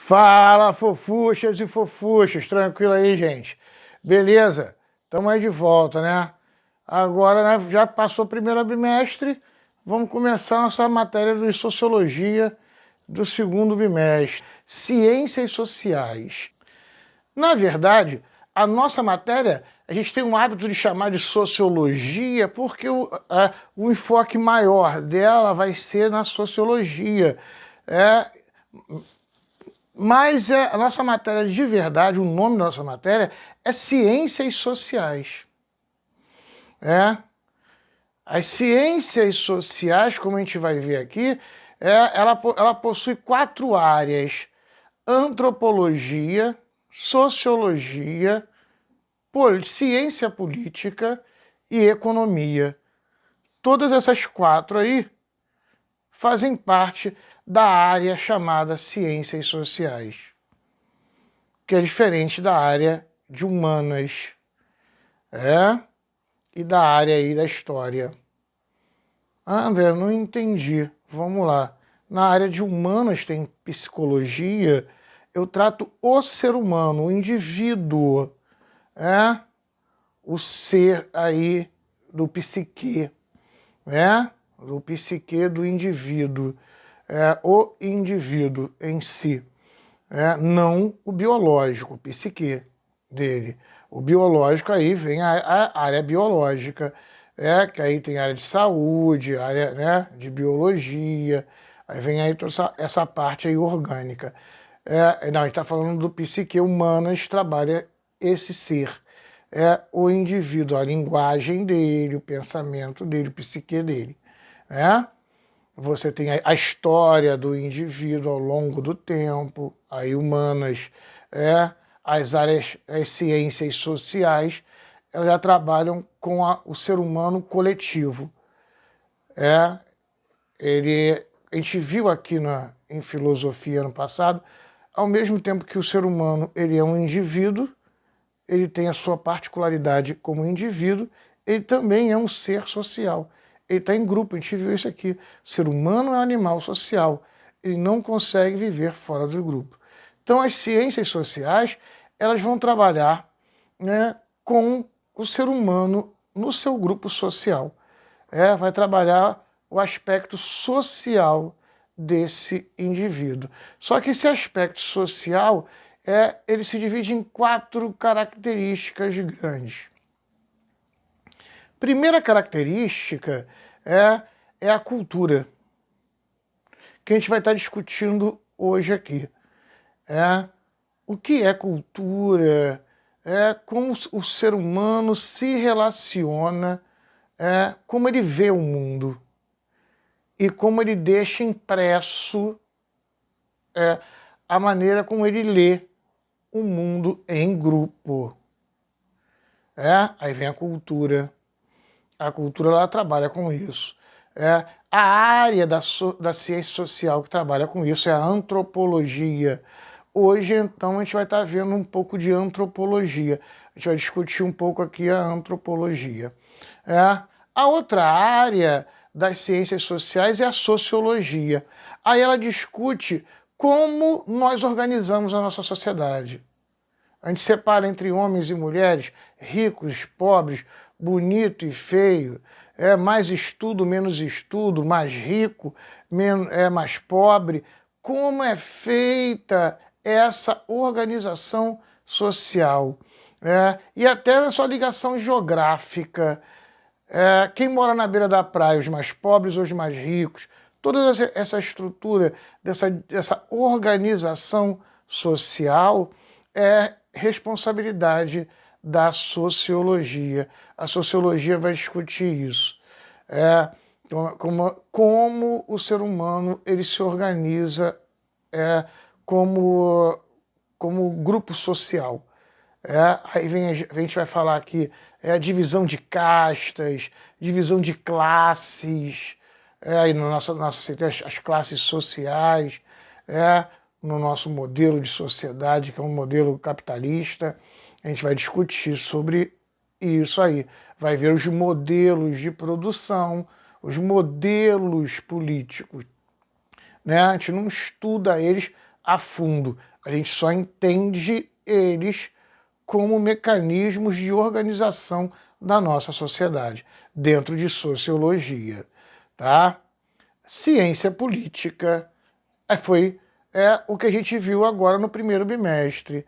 Fala, fofuchas e fofuchas, tranquilo aí, gente? Beleza? Estamos aí de volta, né? Agora, né, já passou o primeiro bimestre, vamos começar nossa matéria de Sociologia do segundo bimestre. Ciências Sociais. Na verdade, a nossa matéria, a gente tem um hábito de chamar de Sociologia porque o enfoque maior dela vai ser na Sociologia. É, mas a nossa matéria de verdade, o nome da nossa matéria é Ciências Sociais. As ciências sociais, como a gente vai ver aqui, ela possui 4 áreas: antropologia, sociologia, ciência política e economia. Todas essas 4 aí fazem parte da área chamada ciências sociais, que é diferente da área de humanas, e da área aí da história. Ah, André, não entendi. Vamos lá. Na área de humanas tem psicologia, eu trato o ser humano, o indivíduo, o ser aí do psique, do psique do indivíduo, o indivíduo em si. Não o biológico, o psique dele. O biológico aí vem a área biológica, que aí tem área de saúde, área, né, de biologia, aí vem aí toda essa parte aí orgânica. Não, a gente está falando do psique humanas, trabalha esse ser. O indivíduo, a linguagem dele, o pensamento dele, o psique dele. Você tem a história do indivíduo ao longo do tempo, aí humanas, as áreas, as ciências sociais, elas já trabalham com o ser humano coletivo. A gente viu aqui em filosofia no passado, ao mesmo tempo que o ser humano ele é um indivíduo, ele tem a sua particularidade como indivíduo, ele também é um ser social. Ele está em grupo, a gente viu isso aqui. O ser humano é um animal social, ele não consegue viver fora do grupo. Então as ciências sociais, elas vão trabalhar, né, com o ser humano no seu grupo social. Vai trabalhar o aspecto social desse indivíduo. Só que esse aspecto social, ele se divide em 4 características grandes. Primeira característica é a cultura, que a gente vai estar discutindo hoje aqui. O que é cultura? Como o ser humano se relaciona, como ele vê o mundo e como ele deixa impresso a maneira como ele lê o mundo em grupo. Aí vem a cultura. A cultura ela trabalha com isso. A área da ciência social que trabalha com isso é a antropologia. Hoje, então, a gente vai estar vendo um pouco de antropologia. A gente vai discutir um pouco aqui a antropologia. A outra área das ciências sociais é a sociologia. Aí ela discute como nós organizamos a nossa sociedade. A gente separa entre homens e mulheres, ricos, pobres, bonito e feio, mais estudo, menos estudo, mais rico, mais pobre. Como é feita essa organização social? E até na sua ligação geográfica. Quem mora na beira da praia, os mais pobres ou os mais ricos, toda essa estrutura dessa organização social é responsabilidade da sociologia. A sociologia vai discutir isso. Como o ser humano ele se organiza como grupo social. Aí a gente vai falar aqui a divisão de castas, divisão de classes, aí no nosso tem as classes sociais, no nosso modelo de sociedade, que é um modelo capitalista. A gente vai discutir sobre isso aí. Vai ver os modelos de produção, os modelos políticos. A gente não estuda eles a fundo. A gente só entende eles como mecanismos de organização da nossa sociedade, dentro de sociologia, tá? Ciência política foi o que a gente viu agora no primeiro bimestre.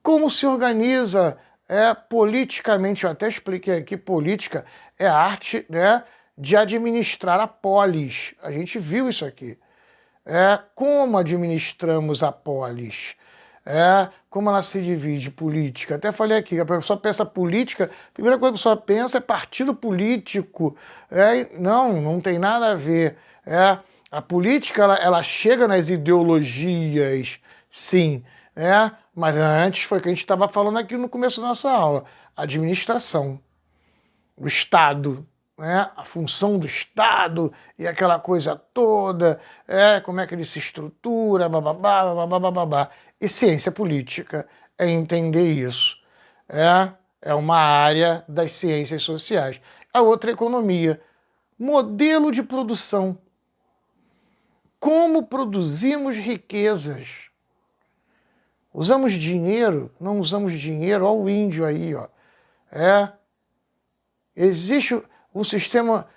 Como se organiza politicamente, eu até expliquei aqui, política é a arte, né, de administrar a polis. A gente viu isso aqui. Como administramos a polis, como ela se divide, política. Até falei aqui, a pessoa pensa política, a primeira coisa que a pessoa pensa é partido político. Não tem nada a ver. A política, ela chega nas ideologias, sim, mas antes foi o que a gente estava falando aqui no começo da nossa aula, administração, o Estado, a função do Estado e aquela coisa toda, como é que ele se estrutura, bababá, bababá, babá. E ciência política é entender isso. É uma área das ciências sociais. A outra é economia. Modelo de produção. Como produzimos riquezas. Usamos dinheiro? Não usamos dinheiro? Olha o índio aí, ó. Existe um sistema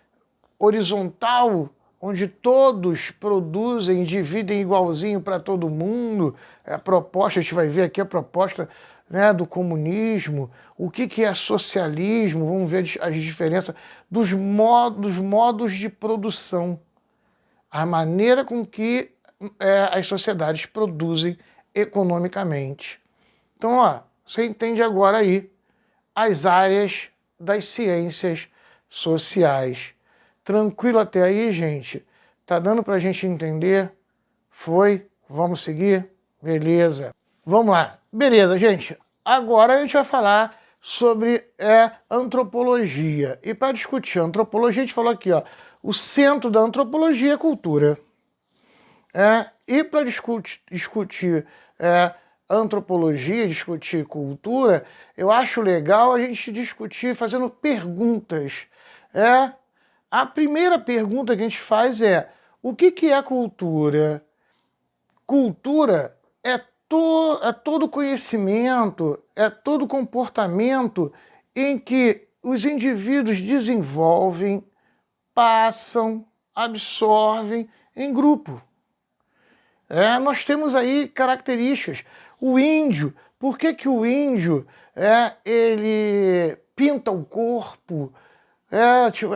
horizontal onde todos produzem, dividem igualzinho para todo mundo. A proposta, a gente vai ver aqui a proposta, né, do comunismo. O que é socialismo? Vamos ver as diferenças dos modos de produção. A maneira com que as sociedades produzem economicamente. Então, ó, você entende agora aí as áreas das ciências sociais. Tranquilo até aí, gente? Tá dando pra gente entender? Foi? Vamos seguir? Beleza. Vamos lá. Beleza, gente. Agora a gente vai falar sobre antropologia. E para discutir antropologia, a gente falou aqui, ó, o centro da antropologia é a cultura. E para discutir antropologia, discutir cultura, eu acho legal a gente discutir fazendo perguntas. A primeira pergunta que a gente faz é: o que é cultura? Cultura é todo conhecimento, é todo comportamento em que os indivíduos desenvolvem, passam, absorvem em grupo. Nós temos aí características. O índio, por que o índio ele pinta o corpo?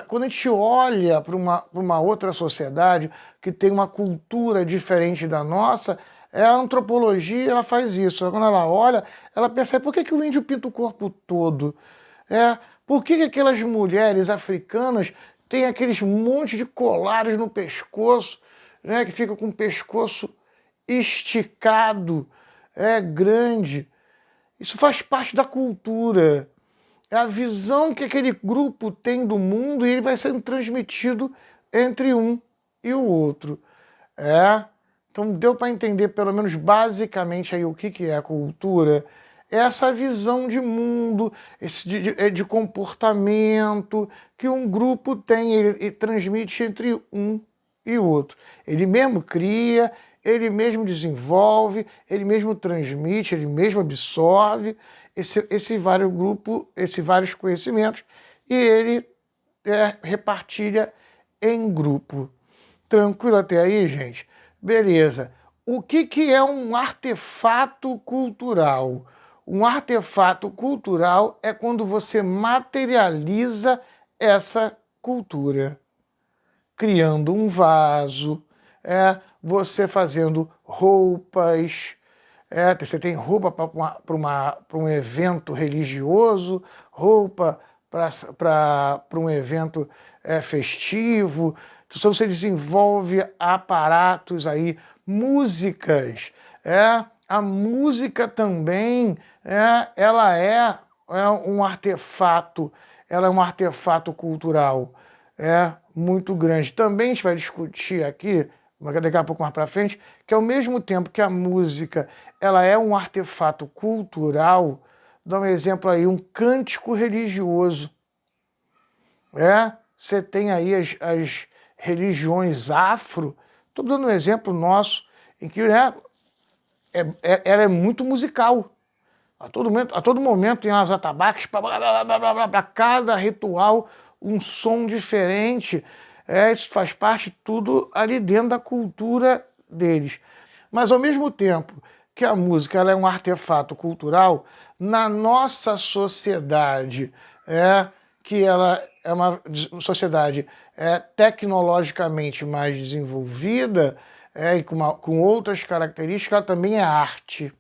Quando a gente olha para uma outra sociedade que tem uma cultura diferente da nossa, a antropologia ela faz isso. Quando ela olha, ela percebe por que o índio pinta o corpo todo. Por que aquelas mulheres africanas têm aqueles monte de colares no pescoço, que fica com o pescoço esticado, grande. Isso faz parte da cultura. É a visão que aquele grupo tem do mundo e ele vai sendo transmitido entre um e o outro. Então deu para entender pelo menos basicamente aí o que é a cultura. É essa visão de mundo, de comportamento que um grupo tem e transmite entre um e outro. Ele mesmo cria, ele mesmo desenvolve, ele mesmo transmite, ele mesmo absorve esse vários conhecimentos e ele repartilha em grupo. Tranquilo até aí, gente? Beleza. O que é um artefato cultural? Um artefato cultural é quando você materializa essa cultura, criando um vaso, você fazendo roupas, você tem roupa para um evento religioso, roupa para um evento festivo. Então você desenvolve aparatos aí, músicas. A música também, ela é um artefato, ela é um artefato cultural muito grande. Também a gente vai discutir aqui, daqui a pouco mais para frente, que ao mesmo tempo que a música ela é um artefato cultural, dá um exemplo aí, um cântico religioso. Você tem aí as religiões afro, estou dando um exemplo nosso, em que ela é muito musical. A todo momento tem as atabaques, para cada ritual um som diferente. Isso faz parte tudo ali dentro da cultura deles. Mas ao mesmo tempo que a música ela é um artefato cultural, na nossa sociedade, que ela é uma sociedade tecnologicamente mais desenvolvida e com outras características, ela também é arte.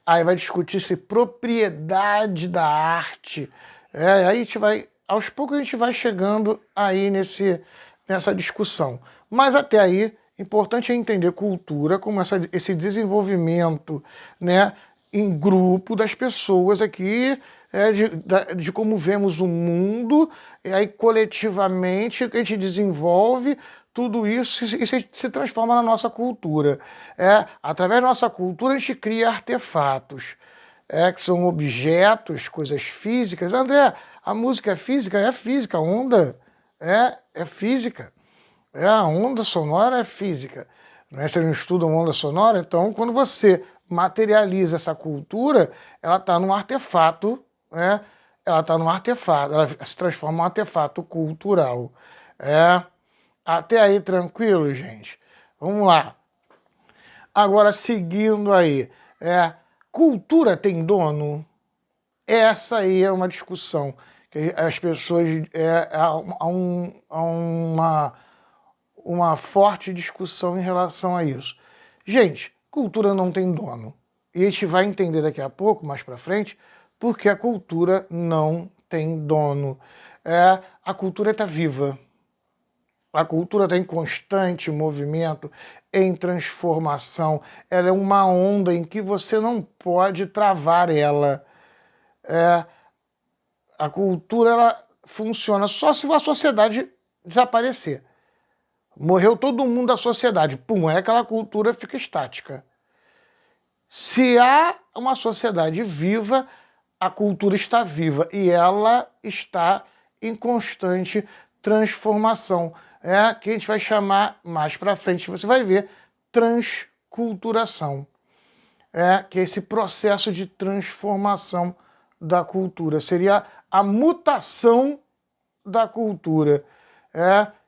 Aí vai discutir se propriedade da arte. Aí a gente vai, aos poucos a gente vai chegando aí nessa discussão. Mas até aí, importante é entender cultura como esse desenvolvimento, né, em grupo das pessoas aqui, de como vemos o mundo, e aí coletivamente a gente desenvolve tudo isso e se transforma na nossa cultura. Através da nossa cultura a gente cria artefatos, que são objetos, coisas físicas. André, a música é física? É física, a onda é física. A onda sonora é física. Você não estuda uma onda sonora? Então, quando você materializa essa cultura, ela está num artefato, ela está num artefato, ela se transforma em um artefato cultural. Até aí tranquilo, gente? Vamos lá. Agora, seguindo aí. Cultura tem dono? Essa aí é uma discussão que as pessoas... há uma forte discussão em relação a isso. Gente, cultura não tem dono. E a gente vai entender daqui a pouco, mais para frente, porque a cultura não tem dono. A cultura está viva. A cultura está em constante movimento, em transformação. Ela é uma onda em que você não pode travar ela. A cultura ela funciona só se a sociedade desaparecer. Morreu todo mundo da sociedade. Pum, aquela cultura fica estática. Se há uma sociedade viva, a cultura está viva e ela está em constante transformação. Que a gente vai chamar mais para frente, você vai ver, transculturação. Que é esse processo de transformação da cultura. Seria a mutação da cultura.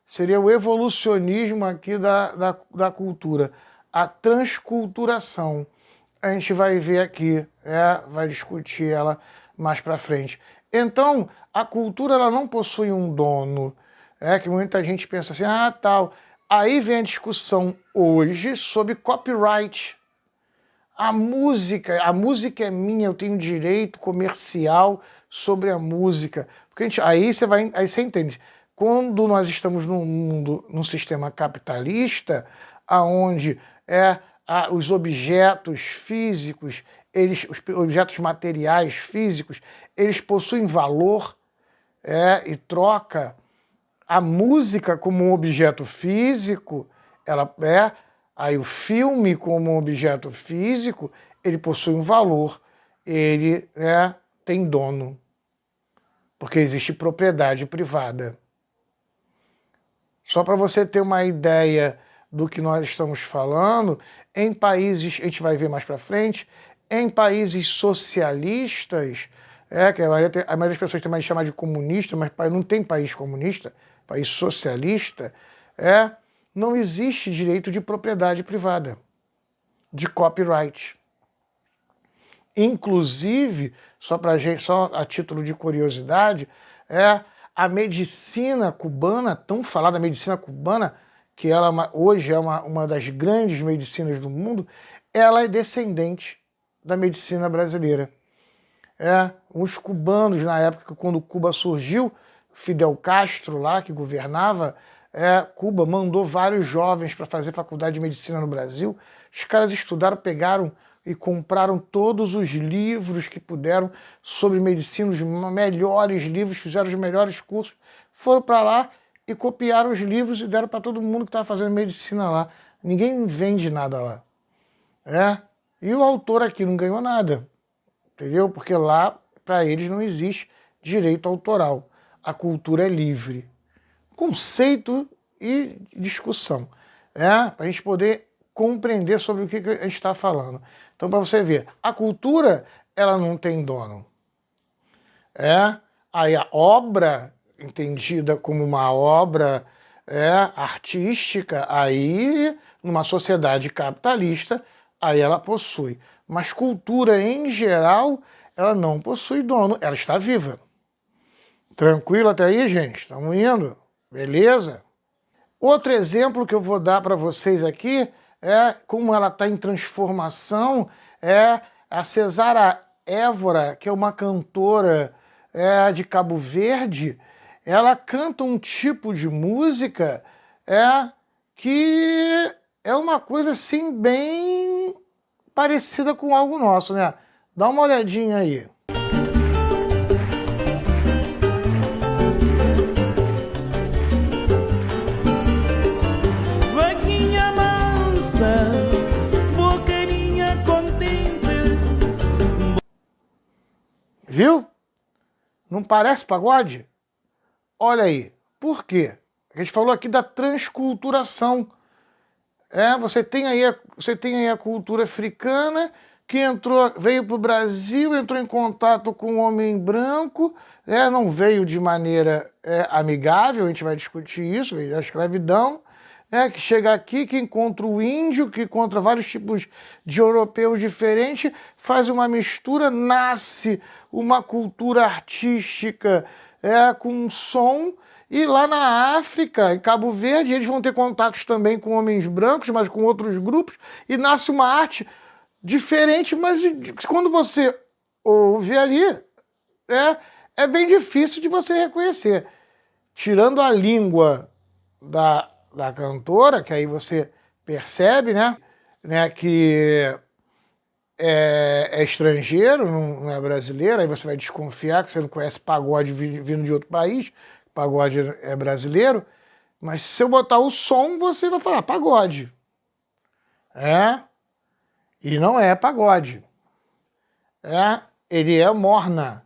Seria o evolucionismo aqui da cultura. A transculturação. A gente vai ver aqui, vai discutir ela mais para frente. Então, a cultura ela não possui um dono. Que muita gente pensa assim, tal. Aí vem a discussão hoje sobre copyright. A música é minha, eu tenho direito comercial sobre a música. Porque aí você entende. Quando nós estamos num sistema capitalista, onde os objetos físicos, os objetos materiais físicos, eles possuem valor e troca. A música como um objeto físico, aí o filme como um objeto físico, ele possui um valor, ele tem dono, porque existe propriedade privada. Só para você ter uma ideia do que nós estamos falando, em países, a gente vai ver mais para frente, em países socialistas, que a maioria das pessoas tem mais de chamar de comunista, mas não tem país comunista, país socialista, não existe direito de propriedade privada, de copyright. Inclusive, só a título de curiosidade, a medicina cubana, tão falada medicina cubana, que ela hoje é uma das grandes medicinas do mundo, ela é descendente da medicina brasileira. Os cubanos, na época, quando Cuba surgiu, Fidel Castro lá, que governava Cuba, mandou vários jovens para fazer faculdade de medicina no Brasil. Os caras estudaram, pegaram e compraram todos os livros que puderam sobre medicina, os melhores livros, fizeram os melhores cursos, foram para lá e copiaram os livros e deram para todo mundo que estava fazendo medicina lá. Ninguém vende nada lá. E o autor aqui não ganhou nada, entendeu? Porque lá, para eles, não existe direito autoral. A cultura é livre. Conceito e discussão. Para a gente poder compreender sobre o que a gente está falando. Então, para você ver, a cultura, ela não tem dono. Aí a obra, entendida como uma obra artística, aí, numa sociedade capitalista, aí ela possui. Mas cultura, em geral, ela não possui dono, ela está viva. Tranquilo até aí, gente? Estamos indo? Beleza? Outro exemplo que eu vou dar para vocês aqui é como ela está em transformação, é a Cesara Évora, que é uma cantora de Cabo Verde. Ela canta um tipo de música que é uma coisa assim bem parecida com algo nosso, né? Dá uma olhadinha aí. Vaquinha mansa, boqueirinha contente. Viu? Não parece pagode? Olha aí. Por quê? A gente falou aqui da transculturação. Você tem aí a cultura africana que veio para o Brasil, entrou em contato com o homem branco, não veio de maneira amigável, a gente vai discutir isso, a escravidão, que chega aqui, que encontra o índio, que encontra vários tipos de europeus diferentes, faz uma mistura, nasce uma cultura artística com um som. E lá na África, em Cabo Verde, eles vão ter contatos também com homens brancos, mas com outros grupos, e nasce uma arte diferente, mas quando você ouve ali, é bem difícil de você reconhecer. Tirando a língua da cantora, que aí você percebe, que é estrangeiro, não é brasileiro, aí você vai desconfiar que você não conhece pagode vindo de outro país, pagode é brasileiro, mas se eu botar o som, você vai falar pagode. E não é pagode. Ele é morna.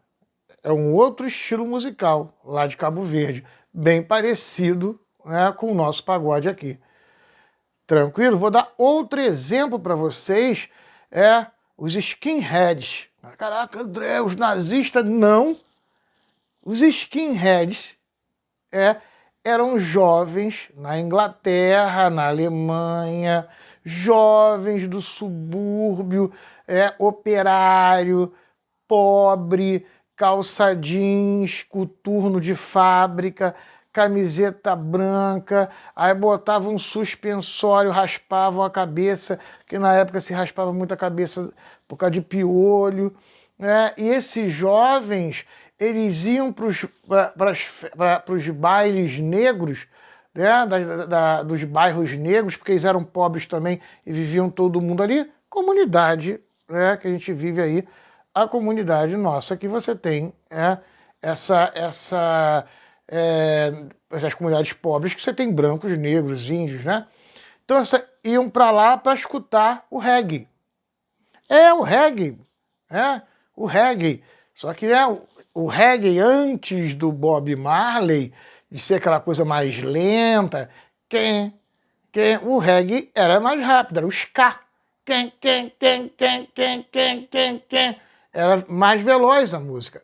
É um outro estilo musical lá de Cabo Verde, bem parecido com o nosso pagode aqui. Tranquilo? Vou dar outro exemplo para vocês, os skinheads. Caraca, André, os nazistas não. Os skinheads eram jovens na Inglaterra, na Alemanha, jovens do subúrbio, operário, pobre, calça jeans, coturno de fábrica, camiseta branca, aí botavam um suspensório, raspavam a cabeça, que na época se raspava muito a cabeça por causa de piolho, e esses jovens, eles iam para os bailes negros, dos bairros negros, porque eles eram pobres também e viviam todo mundo ali, comunidade que a gente vive aí, a comunidade nossa, que você tem essas comunidades pobres, que você tem brancos, negros, índios, Então iam para lá para escutar o reggae. O reggae, o reggae. Só que o reggae antes do Bob Marley, de ser aquela coisa mais lenta, o reggae era mais rápido, era o ska. Era mais veloz a música.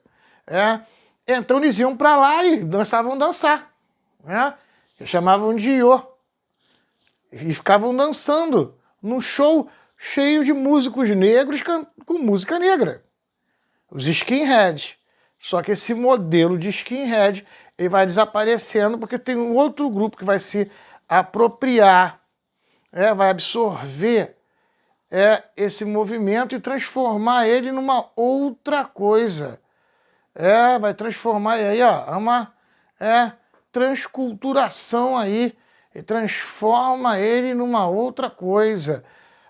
Então eles iam para lá e dançar. Chamavam de iô. E ficavam dançando num show cheio de músicos negros com música negra. Os skinheads. Só que esse modelo de skinhead ele vai desaparecendo porque tem um outro grupo que vai se apropriar, vai absorver esse movimento e transformar ele numa outra coisa. Vai transformar aí, uma transculturação aí, e transforma ele numa outra coisa.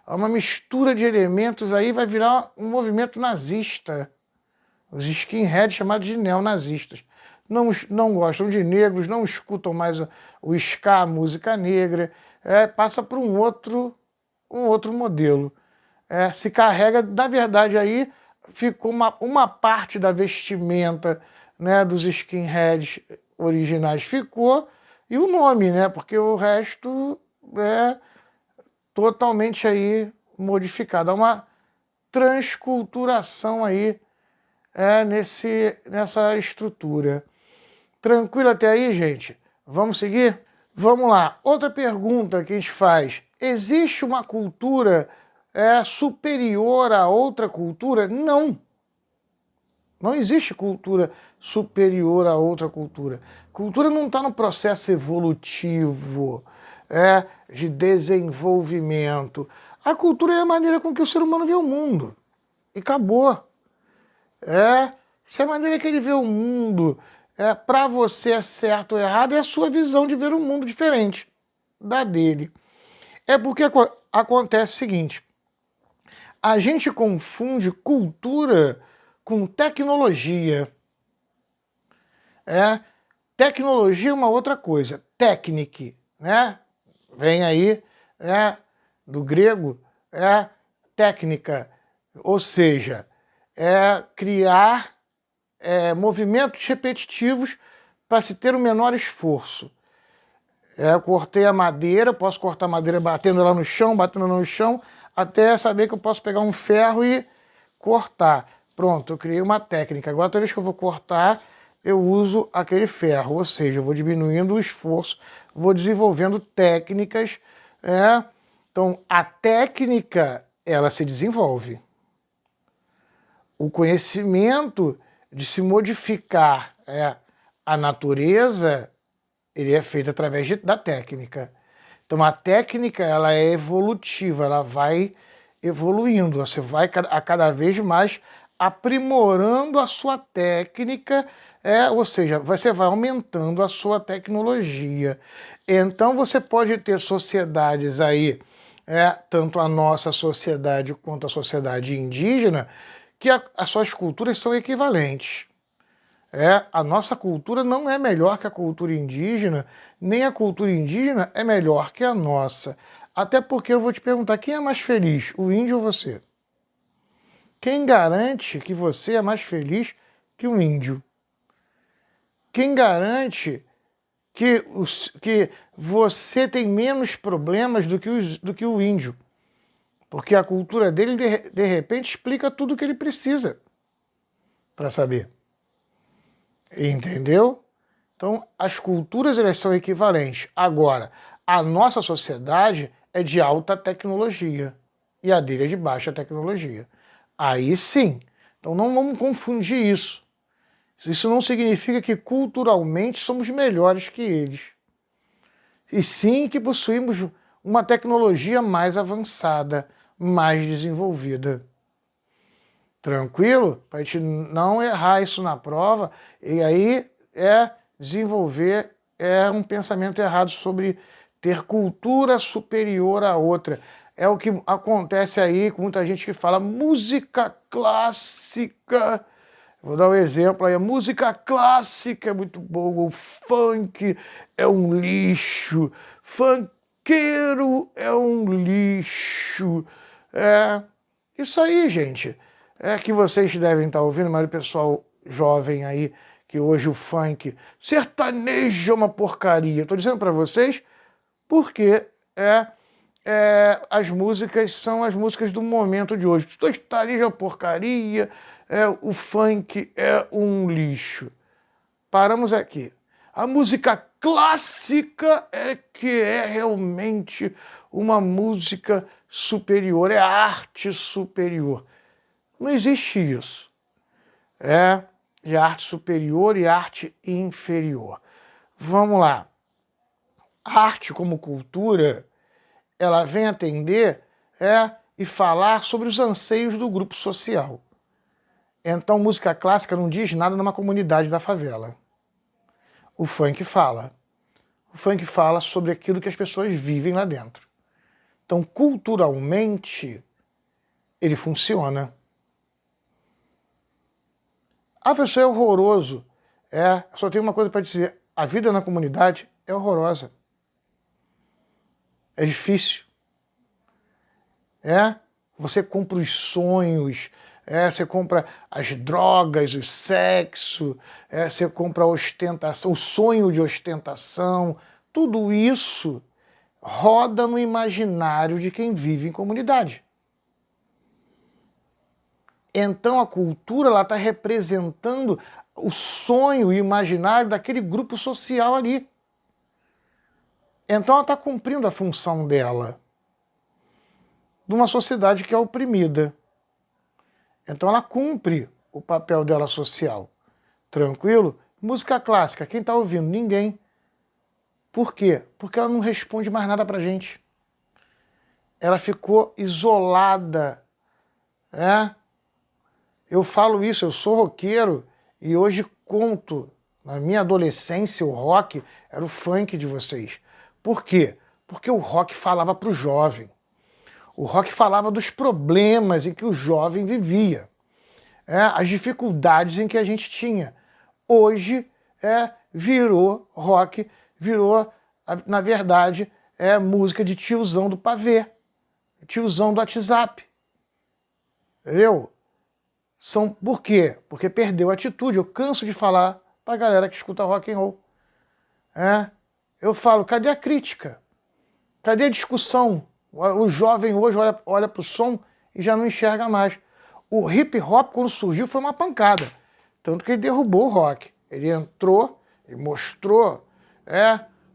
Uma mistura de elementos aí vai virar um movimento nazista. Os skinheads chamados de neonazistas. Não gostam de negros, não escutam mais o ska, a música negra, passa por um outro modelo. Se carrega, na verdade, aí ficou uma parte da vestimenta dos skinheads originais ficou, e o nome, porque o resto totalmente aí modificado. Há uma transculturação aí nessa estrutura. Tranquilo até aí, gente? Vamos seguir? Vamos lá. Outra pergunta que a gente faz. Existe uma cultura superior a outra cultura? Não. Não existe cultura superior a outra cultura. Cultura não está no processo evolutivo, de desenvolvimento. A cultura é a maneira com que o ser humano vê o mundo. E acabou. Se a maneira que ele vê o mundo para você é certo ou errado, é a sua visão de ver o mundo diferente da dele. É porque acontece o seguinte, a gente confunde cultura com tecnologia. Tecnologia é uma outra coisa. Técnica, né? Vem aí do grego, técnica, ou seja, criar movimentos repetitivos para se ter o menor esforço. Eu cortei a madeira, posso cortar a madeira batendo lá no chão, até saber que eu posso pegar um ferro e cortar. Pronto, eu criei uma técnica. Agora, toda vez que eu vou cortar, eu uso aquele ferro, ou seja, eu vou diminuindo o esforço, vou desenvolvendo técnicas. Então, a técnica, ela se desenvolve. O conhecimento de se modificar a natureza, ele é feito através da técnica. Então, a técnica, ela é evolutiva, ela vai evoluindo, você vai a cada vez mais aprimorando a sua técnica, ou seja, você vai aumentando a sua tecnologia. Então, você pode ter sociedades aí, tanto a nossa sociedade quanto a sociedade indígena, que as suas culturas são equivalentes. A nossa cultura não é melhor que a cultura indígena, nem a cultura indígena é melhor que a nossa. Até porque eu vou te perguntar, quem é mais feliz, o índio ou você? Quem garante que você é mais feliz que o índio? Quem garante que você tem menos problemas do que o índio? Porque a cultura dele, de repente, explica tudo o que ele precisa para saber. Entendeu? Então, as culturas, elas são equivalentes. Agora, a nossa sociedade é de alta tecnologia e a dele é de baixa tecnologia. Aí sim. Então, não vamos confundir isso. Isso não significa que culturalmente somos melhores que eles. E sim que possuímos uma tecnologia mais avançada, mais desenvolvida. Tranquilo? Para a gente não errar isso na prova e aí desenvolver um pensamento errado sobre ter cultura superior à outra. É o que acontece aí com muita gente que fala música clássica. Vou dar um exemplo aí. A música clássica é muito boa, o funk é um lixo, funkeiro é um lixo. Isso aí, gente. Que vocês devem estar ouvindo, mas o pessoal jovem aí, que hoje o funk sertanejo é uma porcaria. Estou dizendo para vocês porque as músicas são as músicas do momento de hoje. Sertanejo é uma porcaria, o funk é um lixo. Paramos aqui. A música clássica que é realmente uma música superior, é arte superior. Não existe isso. De arte superior e arte inferior. Vamos lá. A arte como cultura, ela vem atender e falar sobre os anseios do grupo social. Então, música clássica não diz nada numa comunidade da favela. O funk fala. O funk fala sobre aquilo que as pessoas vivem lá dentro. Então, culturalmente, ele funciona. Professor, é horroroso. Só tenho uma coisa para dizer. A vida na comunidade é horrorosa. É difícil. Você compra os sonhos, você compra as drogas, o sexo, você compra a ostentação, o sonho de ostentação, tudo isso, roda no imaginário de quem vive em comunidade. Então a cultura está representando o sonho e o imaginário daquele grupo social ali. Então ela está cumprindo a função dela, de uma sociedade que é oprimida. Então ela cumpre o papel dela social. Tranquilo? Música clássica, quem está ouvindo? Ninguém. Por quê? Porque ela não responde mais nada pra gente. Ela ficou isolada. Eu falo isso, eu sou roqueiro e hoje conto, na minha adolescência, o rock era o funk de vocês. Por quê? Porque o rock falava pro jovem. O rock falava dos problemas em que o jovem vivia. As dificuldades em que a gente tinha. Hoje virou rock, virou, na verdade, música de tiozão do pavê, tiozão do WhatsApp. Entendeu? Por quê? Porque perdeu a atitude. Eu canso de falar pra galera que escuta rock and roll. Eu falo, cadê a crítica? Cadê a discussão? O jovem hoje olha pro som e já não enxerga mais. O hip hop, quando surgiu, foi uma pancada. Tanto que ele derrubou o rock. Ele entrou e mostrou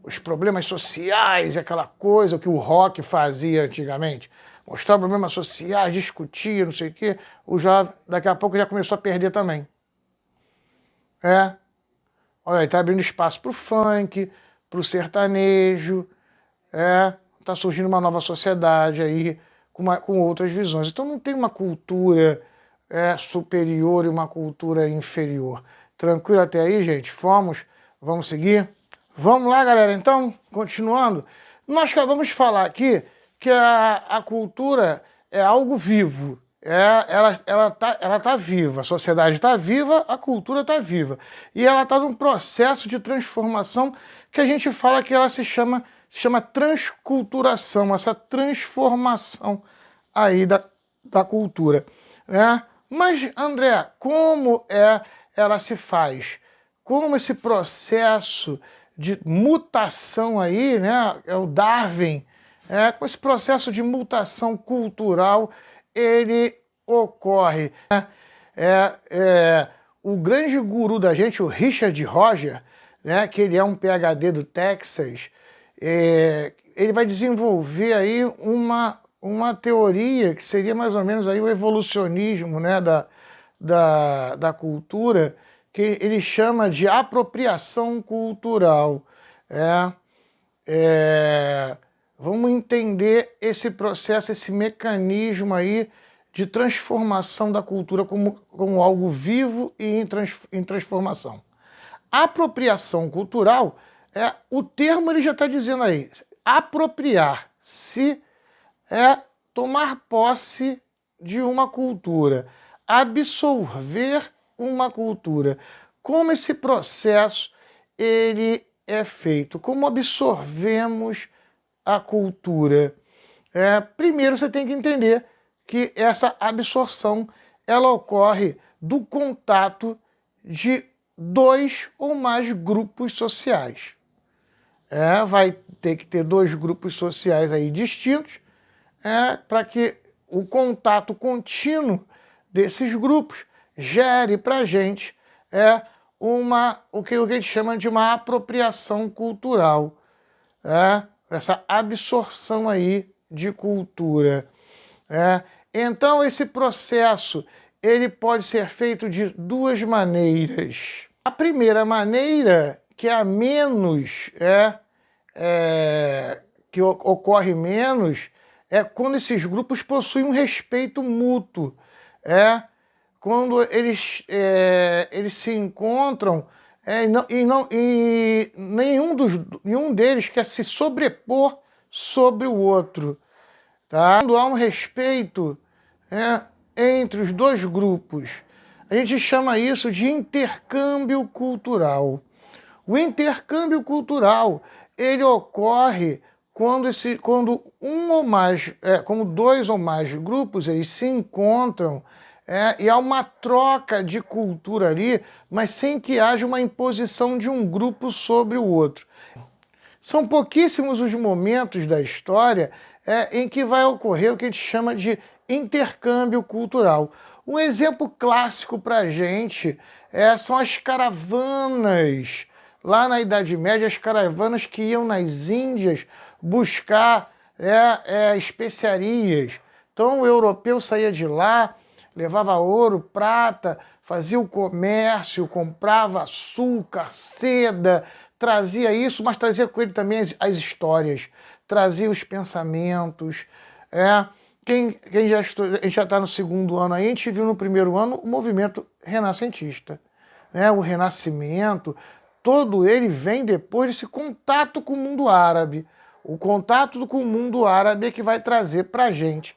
os problemas sociais, aquela coisa que o rock fazia antigamente. Mostrar problemas sociais, discutir, não sei o quê. O jovem, daqui a pouco, já começou a perder também. Olha, ele está abrindo espaço para o funk, para o sertanejo. Está surgindo uma nova sociedade aí com outras visões. Então não tem uma cultura superior e uma cultura inferior. Tranquilo até aí, gente? Vamos seguir? Vamos lá, galera. Então, continuando, nós acabamos de falar aqui que a cultura é algo vivo. Ela tá viva, a sociedade está viva, a cultura está viva. E ela está num processo de transformação que a gente fala que ela se chama transculturação, essa transformação aí da cultura. Mas, André, como ela se faz? Como esse processo de mutação aí, é o Darwin, com esse processo de mutação cultural, ele ocorre. O grande guru da gente, o Richard Roger, que ele é um PhD do Texas, ele vai desenvolver aí uma teoria que seria mais ou menos aí o evolucionismo da cultura, que ele chama de apropriação cultural. Vamos entender esse processo, esse mecanismo aí de transformação da cultura como algo vivo e em transformação. Apropriação cultural, o termo ele já está dizendo aí, apropriar-se tomar posse de uma cultura, absorver uma cultura. Como esse processo ele é feito? Como absorvemos a cultura? Primeiro você tem que entender que essa absorção ela ocorre do contato de 2 ou mais grupos sociais. Vai ter que ter 2 grupos sociais aí distintos para que o contato contínuo desses grupos gere para a gente o que a gente chama de uma apropriação cultural. Essa absorção aí de cultura. Então esse processo ele pode ser feito de 2 maneiras. A primeira maneira, que é a menos, que ocorre menos, é quando esses grupos possuem um respeito mútuo. Quando eles se encontram e nenhum deles quer se sobrepor sobre o outro. Tá? Quando há um respeito entre os 2 grupos, a gente chama isso de intercâmbio cultural. O intercâmbio cultural ele ocorre quando 2 ou mais grupos eles se encontram e há uma troca de cultura ali, mas sem que haja uma imposição de um grupo sobre o outro. São pouquíssimos os momentos da história em que vai ocorrer o que a gente chama de intercâmbio cultural. Um exemplo clássico para a gente são as caravanas. Lá na Idade Média, as caravanas que iam nas Índias buscar especiarias. Então o europeu saía de lá, levava ouro, prata, fazia o comércio, comprava açúcar, seda, trazia isso, mas trazia com ele também as histórias, trazia os pensamentos. Quem a gente já está no segundo ano aí, a gente viu no primeiro ano o movimento renascentista. O Renascimento, todo ele vem depois desse contato com o mundo árabe. O contato com o mundo árabe é que vai trazer para a gente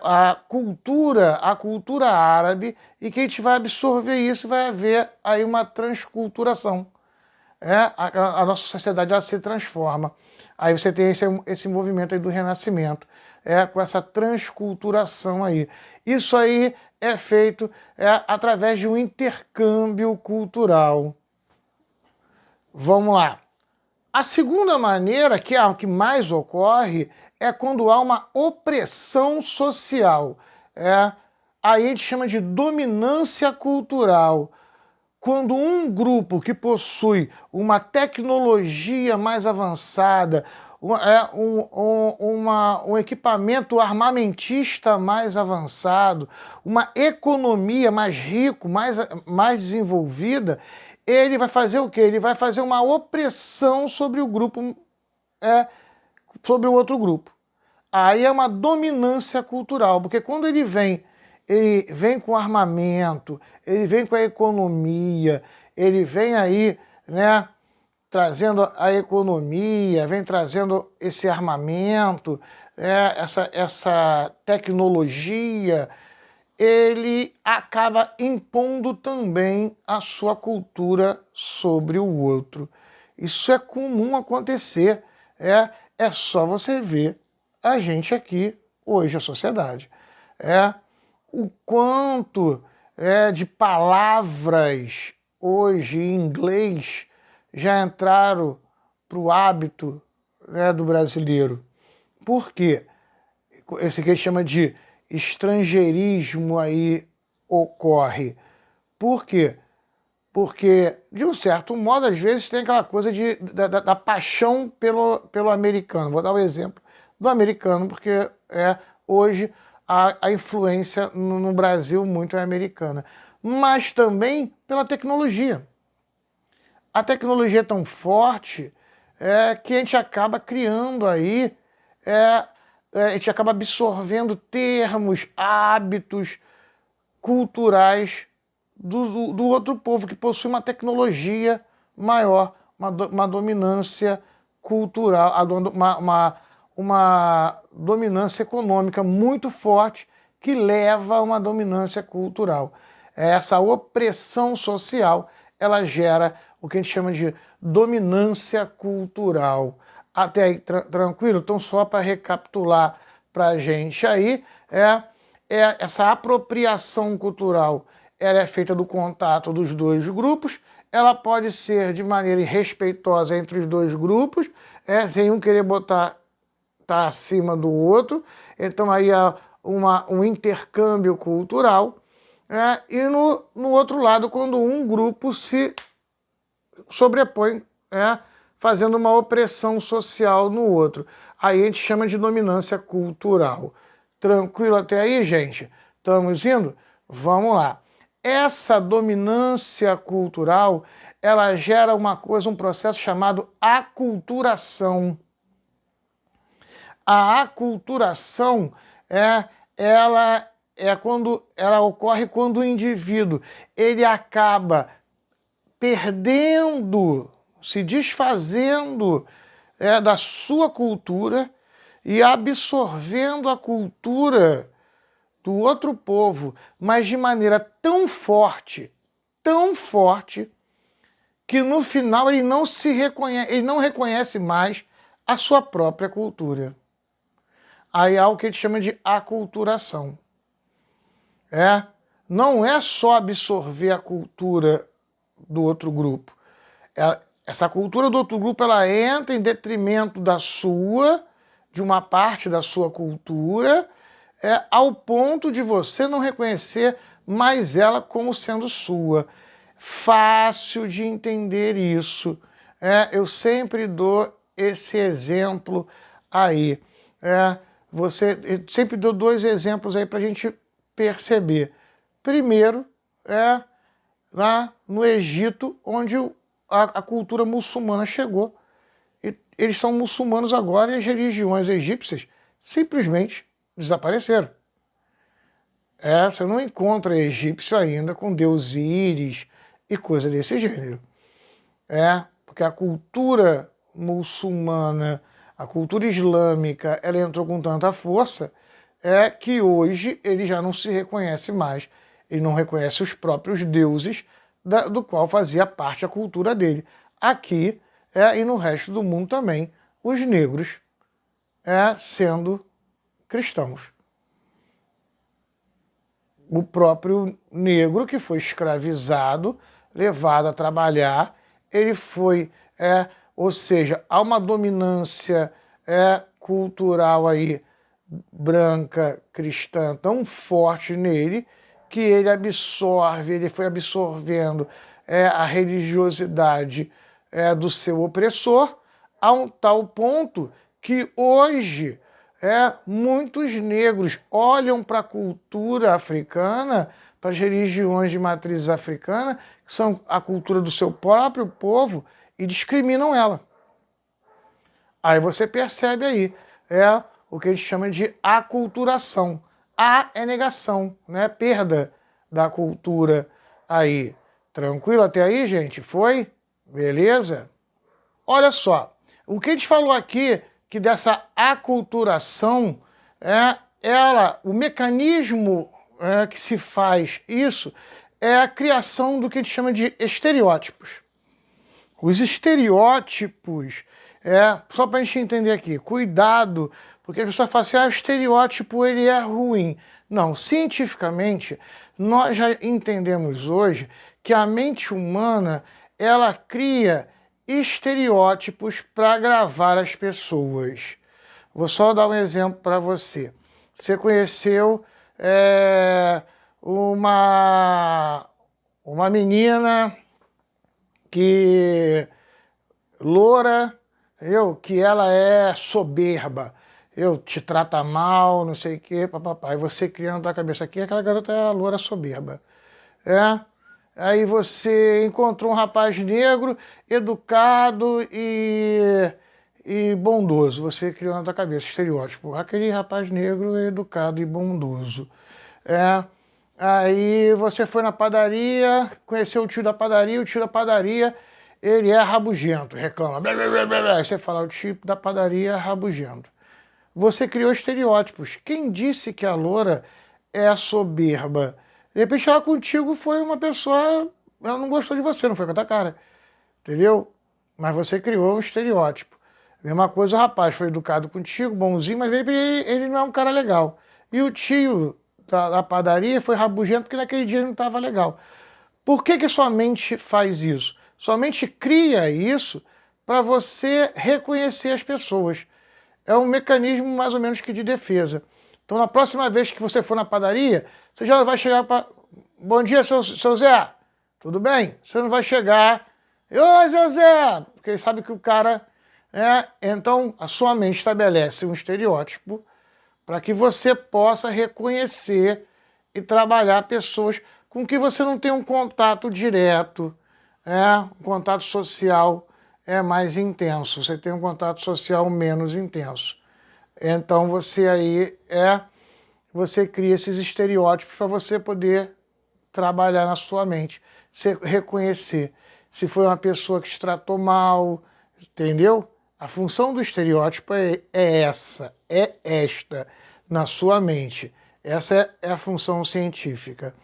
a cultura árabe, e que a gente vai absorver isso e vai haver aí uma transculturação. A nossa sociedade ela se transforma. Aí você tem esse movimento aí do Renascimento, com essa transculturação aí. Isso aí é feito através de um intercâmbio cultural. Vamos lá. A segunda maneira, que é a que mais ocorre, é quando há uma opressão social. Aí a gente chama de dominância cultural. Quando um grupo que possui uma tecnologia mais avançada, um equipamento armamentista mais avançado, uma economia mais rica, mais desenvolvida, ele vai fazer o quê? Ele vai fazer uma opressão sobre o grupo, sobre o outro grupo. Aí é uma dominância cultural, porque quando ele vem com armamento, ele vem com a economia, ele vem aí, trazendo a economia, vem trazendo esse armamento, essa tecnologia, ele acaba impondo também a sua cultura sobre o outro. Isso é comum acontecer, é só você ver a gente aqui hoje, a sociedade. O quanto de palavras hoje em inglês já entraram para o hábito do brasileiro. Por quê? Esse que a gente chama de estrangeirismo aí ocorre. Por quê? Porque, de um certo modo, às vezes tem aquela coisa da paixão pelo americano. Vou dar um exemplo do americano, porque hoje a influência no Brasil muito é americana. Mas também pela tecnologia. A tecnologia é tão forte que a gente acaba criando aí, a gente acaba absorvendo termos, hábitos culturais do outro povo, que possui uma tecnologia maior, uma dominância cultural, uma dominância econômica muito forte, que leva a uma dominância cultural. Essa opressão social, ela gera o que a gente chama de dominância cultural. Até aí, tranquilo? Então, só para recapitular para a gente aí, essa apropriação cultural, ela é feita do contato dos dois grupos, ela pode ser de maneira irrespeitosa entre os dois grupos, sem um querer tá acima do outro, então aí há um intercâmbio cultural, e no outro lado, quando um grupo se sobrepõe, fazendo uma opressão social no outro. Aí a gente chama de dominância cultural. Tranquilo até aí, gente? Estamos indo? Vamos lá. Essa dominância cultural, ela gera um processo chamado aculturação. A aculturação ela ocorre quando o indivíduo ele acaba perdendo, se desfazendo da sua cultura e absorvendo a cultura do outro povo, mas de maneira tão forte, que no final ele não reconhece mais a sua própria cultura. Aí há o que a gente chama de aculturação. Não é só absorver a cultura do outro grupo. essa cultura do outro grupo, ela entra em detrimento da sua, de uma parte da sua cultura, ao ponto de você não reconhecer mais ela como sendo sua. Fácil de entender isso. Eu sempre dou esse exemplo aí. Eu sempre dou dois exemplos aí para a gente perceber. Primeiro, lá no Egito, onde a cultura muçulmana chegou. Eles são muçulmanos agora e as religiões egípcias simplesmente desapareceram. Você não encontra egípcio ainda com deus Íris e coisa desse gênero. Porque a cultura muçulmana, a cultura islâmica, ela entrou com tanta força que hoje ele já não se reconhece mais. Ele não reconhece os próprios deuses do qual fazia parte a cultura dele. Aqui e no resto do mundo também, os negros sendo cristãos. O próprio negro que foi escravizado, levado a trabalhar, ele foi, ou seja, há uma dominância cultural aí, branca, cristã, tão forte nele, que ele foi absorvendo a religiosidade do seu opressor, a um tal ponto que hoje muitos negros olham para a cultura africana, para as religiões de matriz africana, que são a cultura do seu próprio povo, e discriminam ela. Aí você percebe aí, o que a gente chama de aculturação. A é negação, né? Perda da cultura aí. Tranquilo até aí, gente? Foi? Beleza? Olha só, o que a gente falou aqui, que dessa aculturação, o mecanismo que se faz isso é a criação do que a gente chama de estereótipos. Os estereótipos, só para a gente entender aqui, cuidado, porque a pessoa fala assim, o estereótipo ele é ruim. Não, cientificamente, nós já entendemos hoje que a mente humana, ela cria estereótipos para gravar as pessoas. Vou só dar um exemplo para você. Você conheceu uma menina que loura, entendeu? Que ela é soberba, te trata mal, não sei o quê, papapá. E você criando na cabeça aqui, aquela garota é a loura soberba. Aí você encontrou um rapaz negro, educado e bondoso. Você criou na sua cabeça, estereótipo. Aquele rapaz negro, educado e bondoso. Aí você foi na padaria, conheceu o tio da padaria, ele é rabugento, reclama. Blá, blá, blá, blá. Aí você fala, o tio da padaria é rabugento. Você criou estereótipos. Quem disse que a loura é a soberba? De repente ela contigo foi uma pessoa, ela não gostou de você, não foi com a tua cara, entendeu? Mas você criou um estereótipo. Mesma coisa, o rapaz foi educado contigo, bonzinho, mas ele não é um cara legal. E o tio da padaria foi rabugento porque naquele dia ele não estava legal. Por que sua mente faz isso? Sua mente cria isso para você reconhecer as pessoas. É um mecanismo mais ou menos que de defesa. Então, na próxima vez que você for na padaria, você já vai chegar para... Bom dia, seu Zé. Tudo bem? Você não vai chegar... Oi, seu Zé! Porque ele sabe que o cara... Então, a sua mente estabelece um estereótipo para que você possa reconhecer e trabalhar pessoas com que você não tem um contato direto, um contato social mais intenso. Você tem um contato social menos intenso. Então você aí você cria esses estereótipos para você poder trabalhar na sua mente, você reconhecer se foi uma pessoa que te tratou mal, entendeu? A função do estereótipo é esta, na sua mente. Essa é a função científica.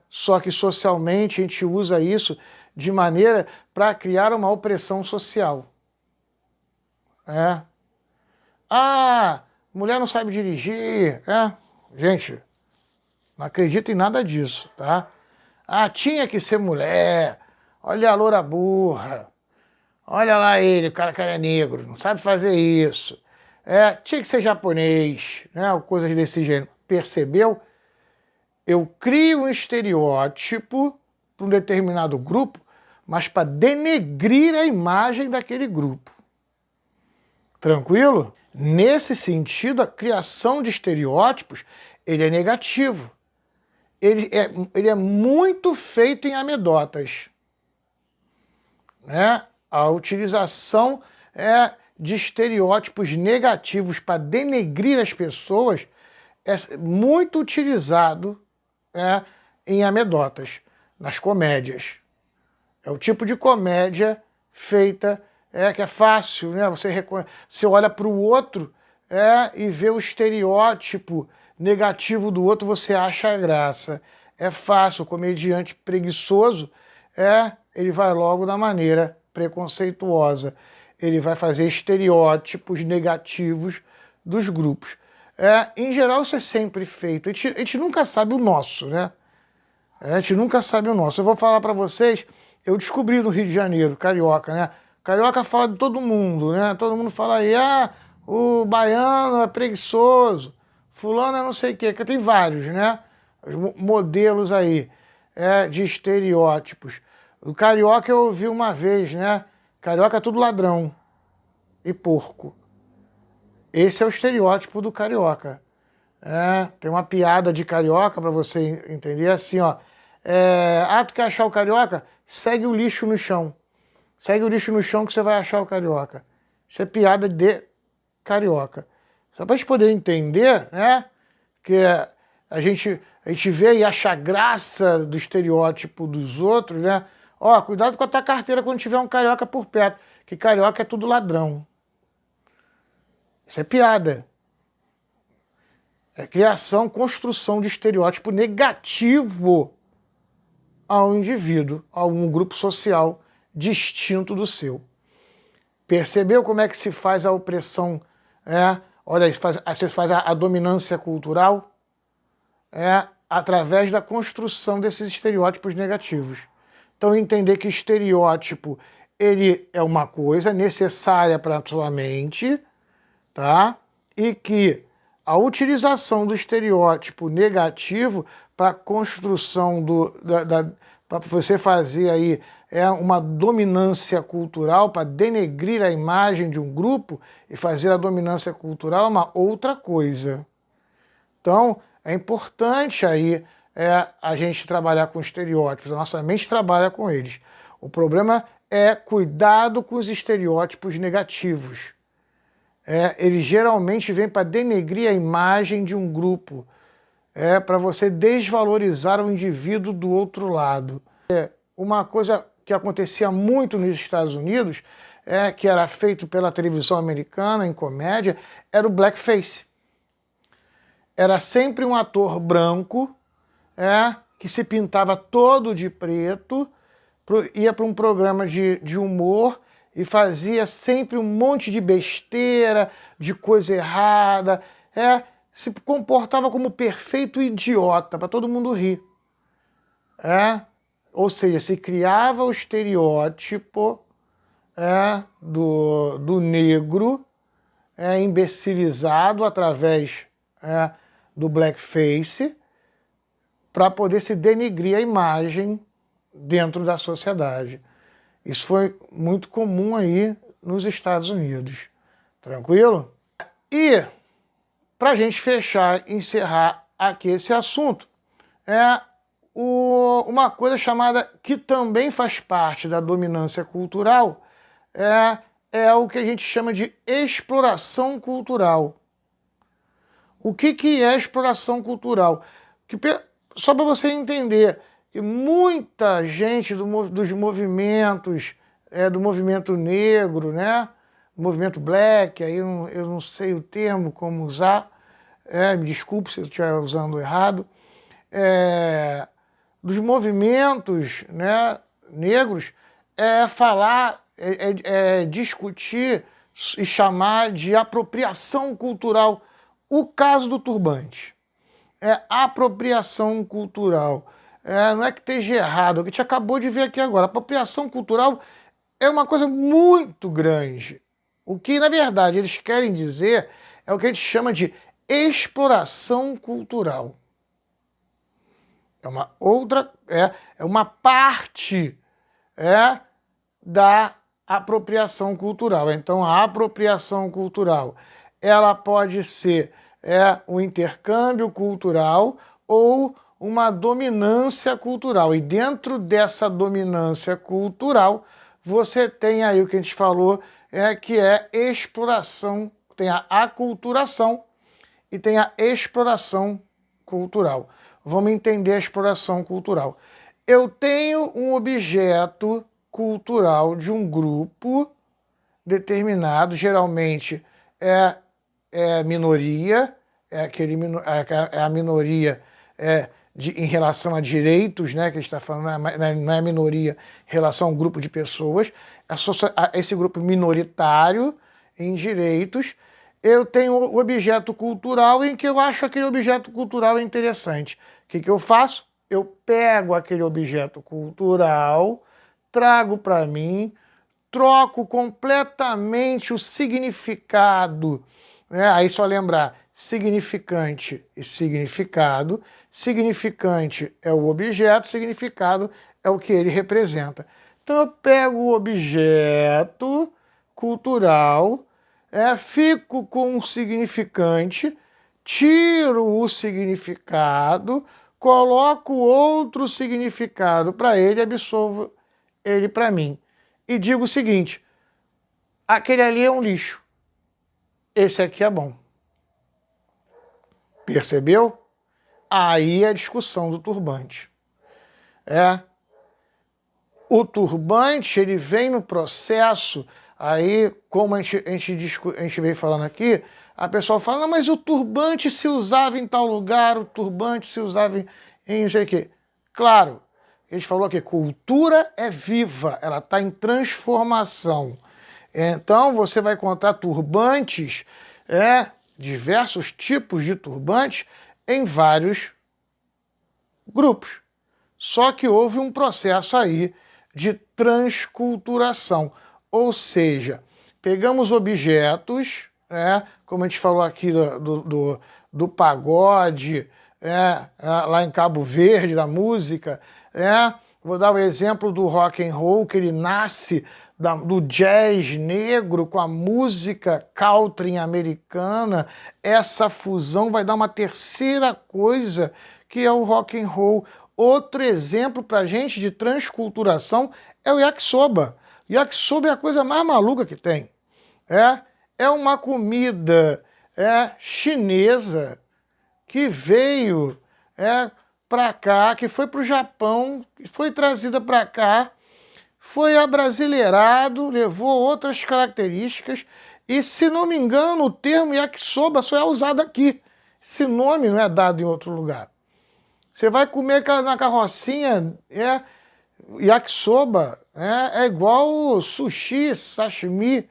Só que socialmente a gente usa isso de maneira para criar uma opressão social. Mulher não sabe dirigir. Gente, não acredito em nada disso, tá? Tinha que ser mulher. Olha a loura burra. Olha lá ele, o cara é negro, não sabe fazer isso. Tinha que ser japonês, né? Coisas desse gênero. Percebeu? Eu crio um estereótipo para um determinado grupo, mas para denegrir a imagem daquele grupo. Tranquilo? Nesse sentido, a criação de estereótipos, ele é negativo. Ele é muito feito em anedotas, né? A utilização de estereótipos negativos para denegrir as pessoas é muito utilizado em anedotas, nas comédias. É o tipo de comédia feita que é fácil, né? Você olha para o outro e vê o estereótipo negativo do outro, você acha a graça. É fácil, o comediante preguiçoso ele vai logo da maneira preconceituosa. Ele vai fazer estereótipos negativos dos grupos. Em geral, isso é sempre feito. A gente nunca sabe o nosso, né? A gente nunca sabe o nosso. Eu vou falar para vocês, eu descobri no Rio de Janeiro, carioca, né? Carioca fala de todo mundo, né? Todo mundo fala aí, o baiano é preguiçoso, fulano é não sei o quê, que tem vários, né? Os modelos aí de estereótipos. O carioca eu ouvi uma vez, né? Carioca é tudo ladrão e porco. Esse é o estereótipo do carioca. Tem uma piada de carioca para você entender assim, ó. Tu quer achar o carioca? Segue o lixo no chão. Segue o lixo no chão que você vai achar o carioca. Isso é piada de carioca. Só para a gente poder entender, né? Que a gente vê e acha graça do estereótipo dos outros, né? Ó, cuidado com a tua carteira quando tiver um carioca por perto, que carioca é tudo ladrão. Isso é piada. É criação, construção de estereótipo negativo ao indivíduo, a um grupo social distinto do seu. Percebeu como é que se faz a opressão? Olha, você faz a dominância cultural através da construção desses estereótipos negativos. Então, entender que estereótipo ele é uma coisa necessária para a sua mente, tá? E que a utilização do estereótipo negativo para a construção para você fazer aí uma dominância cultural, para denegrir a imagem de um grupo e fazer a dominância cultural é uma outra coisa. Então, é importante aí a gente trabalhar com estereótipos, a nossa mente trabalha com eles. O problema é cuidado com os estereótipos negativos. Ele geralmente vem para denegrir a imagem de um grupo, para você desvalorizar o indivíduo do outro lado. Uma coisa que acontecia muito nos Estados Unidos, que era feito pela televisão americana em comédia, era o blackface. Era sempre um ator branco que se pintava todo de preto, ia para um programa de humor e fazia sempre um monte de besteira, de coisa errada, se comportava como perfeito idiota, para todo mundo rir. Ou seja, se criava o estereótipo do negro imbecilizado através do blackface para poder se denegrir a imagem dentro da sociedade. Isso foi muito comum aí nos Estados Unidos. Tranquilo? E, para a gente fechar, encerrar aqui esse assunto, uma coisa chamada, que também faz parte da dominância cultural, é o que a gente chama de exploração cultural. O que é exploração cultural? Só para você entender, que muita gente dos movimentos, do movimento negro, né? Movimento black, aí eu não sei o termo como usar, me desculpe se eu estiver usando errado, dos movimentos, né, negros, discutir e chamar de apropriação cultural o caso do turbante. Apropriação cultural. Não é que esteja errado, é o que a gente acabou de ver aqui agora. Apropriação cultural é uma coisa muito grande. O que, na verdade, eles querem dizer é o que a gente chama de exploração cultural. É uma outra, é uma parte da apropriação cultural. Então, a apropriação cultural, ela pode ser um intercâmbio cultural ou uma dominância cultural. E dentro dessa dominância cultural, você tem aí o que a gente falou, que é exploração, tem a aculturação e tem a exploração cultural. Vamos entender a exploração cultural. Eu tenho um objeto cultural de um grupo determinado, geralmente é minoria, é a minoria em relação a direitos, né, que a gente está falando, não é a minoria em relação a um grupo de pessoas, esse grupo minoritário em direitos. Eu tenho o objeto cultural em que eu acho aquele objeto cultural interessante. O que eu faço? Eu pego aquele objeto cultural, trago para mim, troco completamente o significado, né? Aí só lembrar, significante e significado. Significante é o objeto, significado é o que ele representa. Então eu pego o objeto cultural, fico com o significante, tiro o significado, coloco outro significado para ele, absolvo ele para mim. E digo o seguinte, aquele ali é um lixo, esse aqui é bom. Percebeu? Aí é a discussão do turbante. O turbante, ele vem no processo, aí, como a gente veio falando aqui, a pessoa fala, não, mas o turbante se usava em tal lugar, o turbante se usava em não sei o quê. Claro, a gente falou que cultura é viva, ela está em transformação. Então, você vai encontrar turbantes, diversos tipos de turbantes, em vários grupos. Só que houve um processo aí de transculturação. Ou seja, pegamos objetos, como a gente falou aqui do pagode, lá em Cabo Verde, da música, vou dar o exemplo do rock and roll, que ele nasce do jazz negro com a música country americana. Essa fusão vai dar uma terceira coisa, que é o rock and roll. Outro exemplo pra gente de transculturação é o yakisoba. Yakisoba é a coisa mais maluca que tem. É uma comida chinesa que veio para cá, que foi para o Japão, que foi trazida para cá, foi abrasileirado, levou outras características e, se não me engano, o termo yakisoba só é usado aqui. Esse nome não é dado em outro lugar. Você vai comer na carrocinha, yakisoba, é igual sushi, sashimi,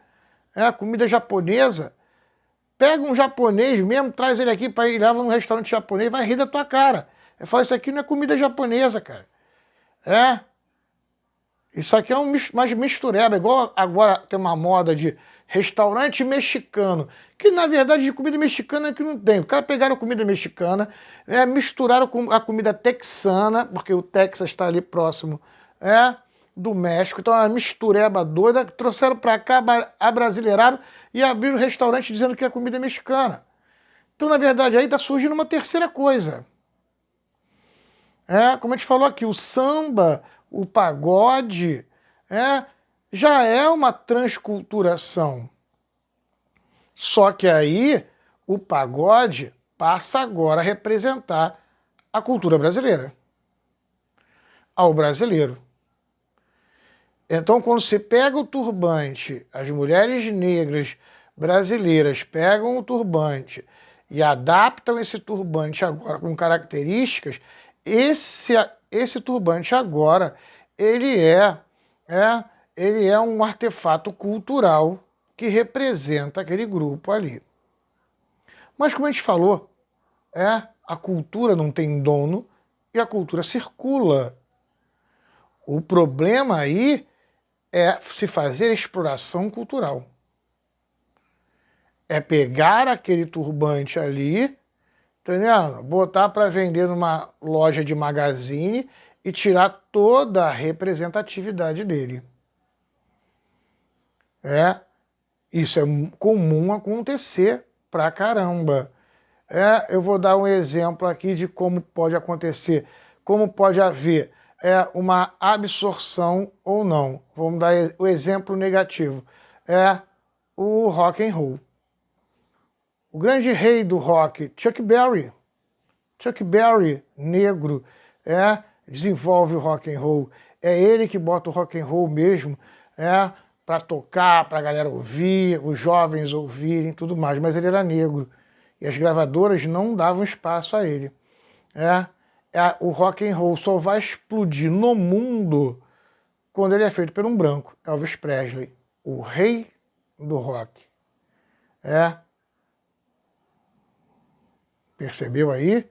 comida japonesa. Pega um japonês mesmo, traz ele aqui para ir, leva num restaurante japonês, vai rir da tua cara. Eu falo, isso aqui não é comida japonesa, cara. Isso aqui é mais mistureba, igual agora tem uma moda de restaurante mexicano, que na verdade de comida mexicana é que não tem. O cara pegaram comida mexicana, misturaram com a comida texana, porque o Texas está ali próximo do México, então é uma mistureba doida, trouxeram para cá, abrasileiraram e abriram restaurante dizendo que é comida mexicana. Então, na verdade, aí está surgindo uma terceira coisa. Como a gente falou aqui, o samba, o pagode, já é uma transculturação. Só que aí o pagode passa agora a representar a cultura brasileira, ao brasileiro. Então, quando se pega o turbante, as mulheres negras brasileiras pegam o turbante e adaptam esse turbante agora com características, esse turbante agora, ele é um artefato cultural que representa aquele grupo ali. Mas como a gente falou, a cultura não tem dono e a cultura circula. O problema aí é se fazer exploração cultural. É pegar aquele turbante ali, entendeu? Botar para vender numa loja de magazine e tirar toda a representatividade dele. Isso é comum acontecer pra caramba. Eu vou dar um exemplo aqui de como pode acontecer, como pode haver uma absorção ou não. Vamos dar o exemplo negativo. O rock and roll. O grande rei do rock, Chuck Berry. Chuck Berry, negro, desenvolve o rock and roll. É ele que bota o rock and roll mesmo, para tocar, para a galera ouvir, os jovens ouvirem, tudo mais. Mas ele era negro e as gravadoras não davam espaço a ele. O rock and roll só vai explodir no mundo quando ele é feito por um branco, Elvis Presley, o rei do rock. Percebeu aí?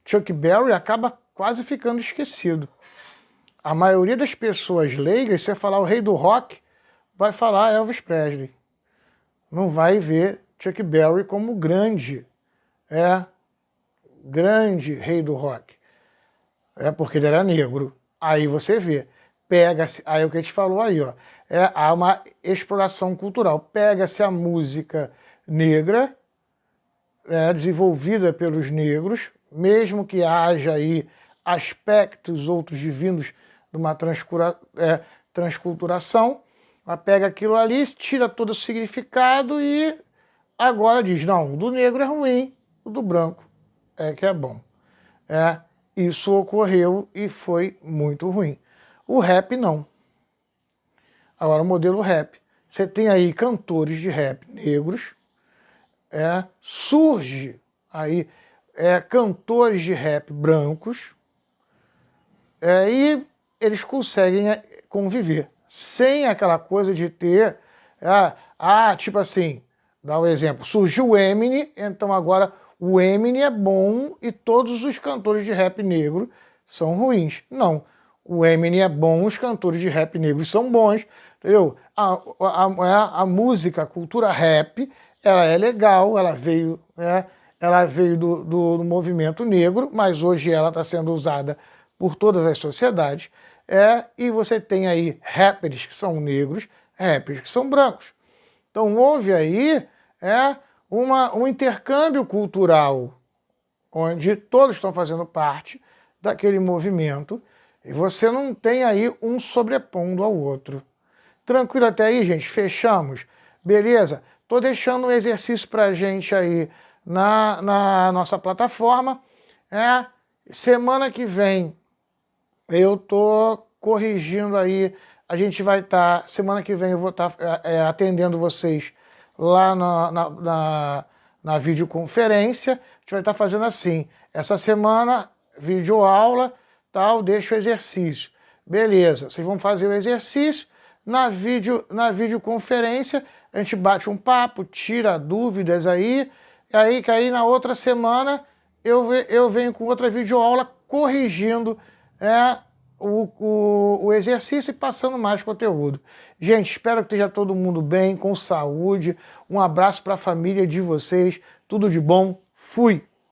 Chuck Berry acaba quase ficando esquecido. A maioria das pessoas leigas, se você falar o rei do rock, vai falar Elvis Presley. Não vai ver Chuck Berry como grande rei do rock. Porque ele era negro. Aí você vê. Pega-se, aí o que a gente falou aí, ó. Há uma exploração cultural. Pega-se a música negra, desenvolvida pelos negros, mesmo que haja aí aspectos outros divinos de uma transculturação, ela pega aquilo ali, tira todo o significado e agora diz, não, o do negro é ruim, o do branco que é bom. Isso ocorreu e foi muito ruim. O rap não. Agora o modelo rap. Você tem aí cantores de rap negros, surge aí cantores de rap brancos, e eles conseguem conviver, sem aquela coisa de ter, tipo assim, dá um exemplo, surgiu o Eminem, então agora o Eminem é bom e todos os cantores de rap negro são ruins. Não, o Eminem é bom, os cantores de rap negros são bons, entendeu? A música, a cultura rap, ela é legal, ela veio do movimento negro, mas hoje ela está sendo usada por todas as sociedades, e você tem aí rappers que são negros, rappers que são brancos. Então houve aí um intercâmbio cultural, onde todos estão fazendo parte daquele movimento, e você não tem aí um sobrepondo ao outro. Tranquilo até aí, gente? Fechamos? Beleza? Estou deixando um exercício para a gente aí na nossa plataforma. Semana que vem eu estou corrigindo aí, a gente vai estar, semana que vem eu vou estar atendendo vocês lá na videoconferência. A gente vai estar fazendo assim, essa semana, videoaula, tal, deixa o exercício. Beleza, vocês vão fazer o exercício, na videoconferência a gente bate um papo, tira dúvidas aí, que aí na outra semana eu venho com outra videoaula corrigindo o exercício e passando mais conteúdo. Gente, espero que esteja todo mundo bem, com saúde. Um abraço para a família de vocês. Tudo de bom. Fui!